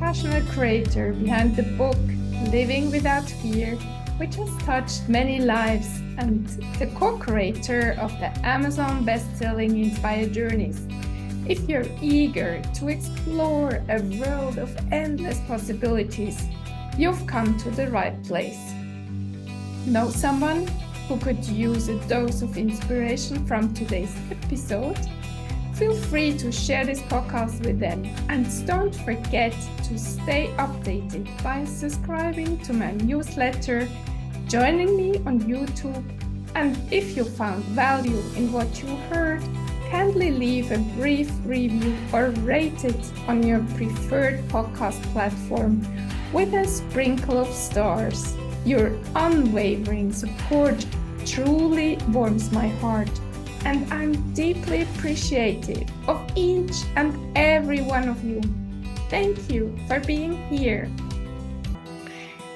passionate creator behind the book Living Without Fear, which has touched many lives, and the co-creator of the Amazon best-selling Inspired Journeys. If you're eager to explore a world of endless possibilities, you've come to the right place. Know someone who could use a dose of inspiration from today's episode? Feel free to share this podcast with them, and don't forget to stay updated by subscribing to my newsletter, joining me on YouTube, and if you found value in what you heard, kindly leave a brief review or rate it on your preferred podcast platform with a sprinkle of stars. Your unwavering support truly warms my heart, and I'm deeply appreciative of each and every one of you. Thank you for being here.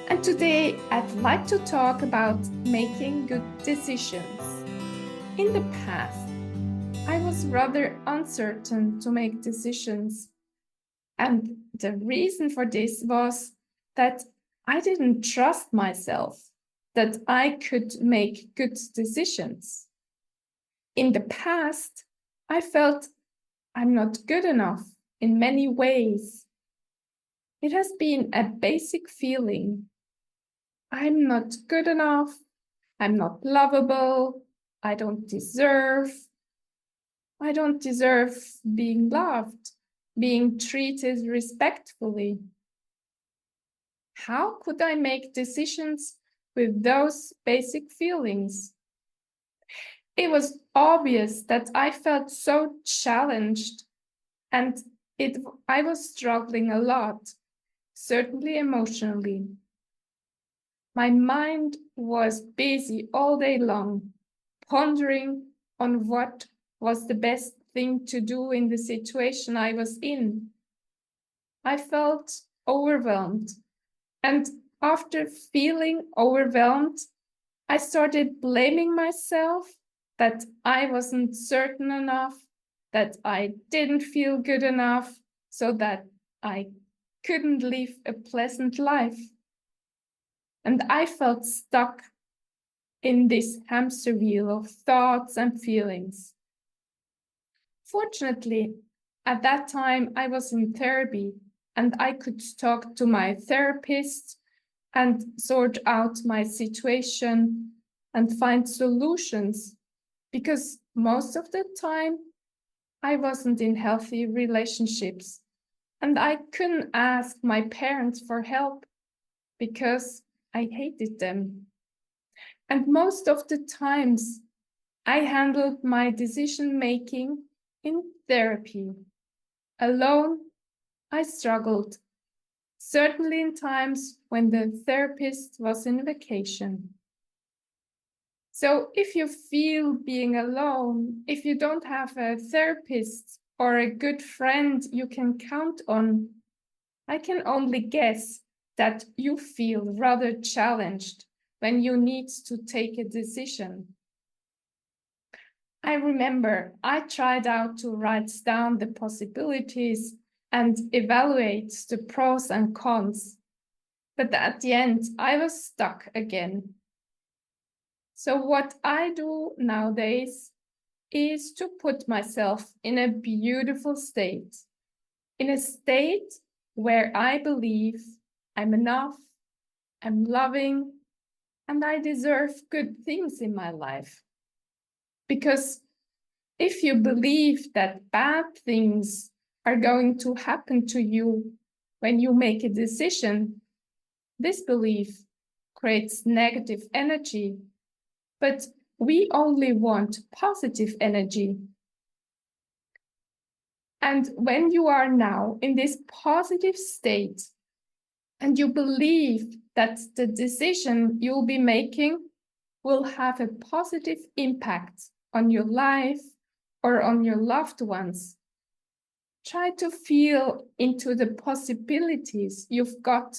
And today I'd like to talk about making good decisions. In the past, I was rather uncertain to make decisions. And the reason for this was that I didn't trust myself that I could make good decisions. In the past, I felt I'm not good enough in many ways. It has been a basic feeling. I'm not good enough. I'm not lovable. I don't deserve being loved, being treated respectfully. How could I make decisions with those basic feelings? It was obvious that I felt so challenged, and I was struggling a lot, certainly emotionally. My mind was busy all day long, pondering on what was the best thing to do in the situation I was in. I felt overwhelmed, and after feeling overwhelmed, I started blaming myself that I wasn't certain enough, that I didn't feel good enough, so that I couldn't live a pleasant life. And I felt stuck in this hamster wheel of thoughts and feelings. Fortunately, at that time, I was in therapy, and I could talk to my therapist and sort out my situation and find solutions, because most of the time I wasn't in healthy relationships, and I couldn't ask my parents for help because I hated them. And most of the times I handled my decision making in therapy. Alone, I struggled, certainly in times when the therapist was in vacation. So if you feel being alone, if you don't have a therapist or a good friend you can count on, I can only guess that you feel rather challenged when you need to take a decision. I remember I tried out to write down the possibilities and evaluate the pros and cons, but at the end I was stuck again. So what I do nowadays is to put myself in a beautiful state, in a state where I believe I'm enough, I'm loving, and I deserve good things in my life. Because if you believe that bad things are going to happen to you when you make a decision, this belief creates negative energy. But we only want positive energy. And when you are now in this positive state and you believe that the decision you'll be making will have a positive impact on your life or on your loved ones, try to feel into the possibilities you've got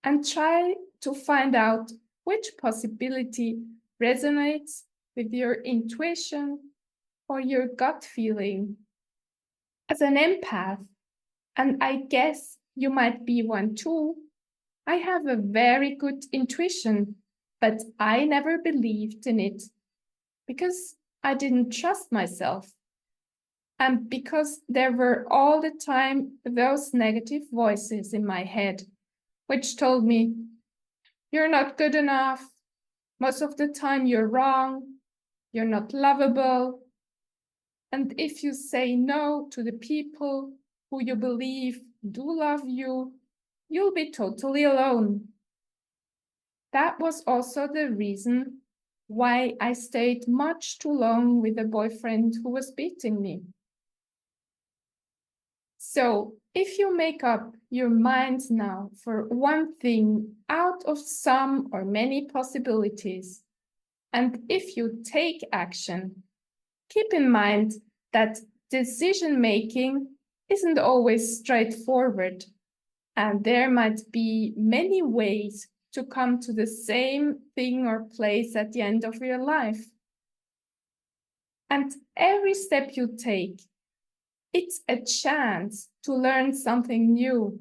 and try to find out which possibility resonates with your intuition or your gut feeling. As an empath, and I guess You might be one too. I have a very good intuition, but I never believed in it because I didn't trust myself. And because there were all the time those negative voices in my head, which told me, you're not good enough. Most of the time you're wrong. You're not lovable. And if you say no to the people who you believe do love you, you'll be totally alone. That was also the reason why I stayed much too long with a boyfriend who was beating me. So, if you make up your mind now for one thing out of some or many possibilities, and if you take action, keep in mind that decision making isn't always straightforward, and there might be many ways to come to the same thing or place at the end of your life. And every step you take, it's a chance to learn something new.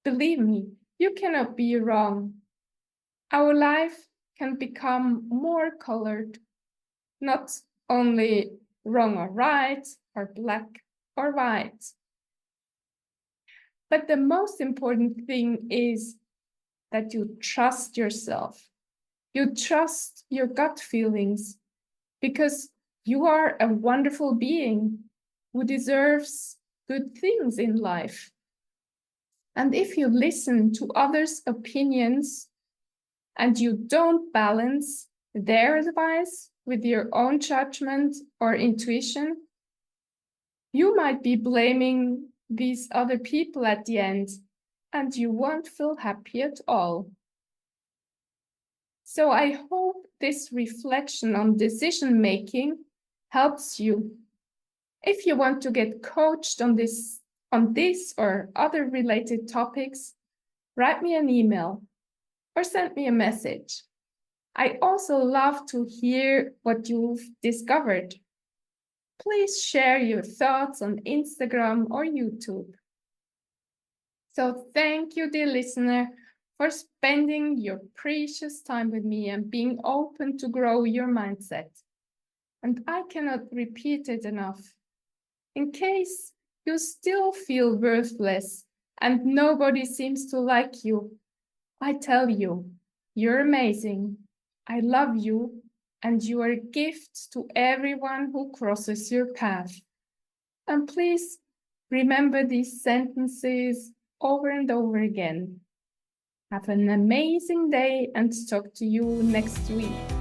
Believe me, you cannot be wrong. Our life can become more colored, not only wrong or right, or black or white. But the most important thing is that you trust yourself. You trust your gut feelings because you are a wonderful being who deserves good things in life. And if you listen to others' opinions and you don't balance their advice with your own judgment or intuition, you might be blaming these other people at the end, and you won't feel happy at all. So I hope this reflection on decision making helps you. If you want to get coached on this or other related topics, write me an email or send me a message. I also love to hear what you've discovered. Please share your thoughts on Instagram or YouTube. So thank you, dear listener, for spending your precious time with me and being open to grow your mindset. And I cannot repeat it enough. In case you still feel worthless and nobody seems to like you, I tell you, you're amazing. I love you, and you are a gift to everyone who crosses your path. And please remember these sentences over and over again. Have an amazing day and talk to you next week.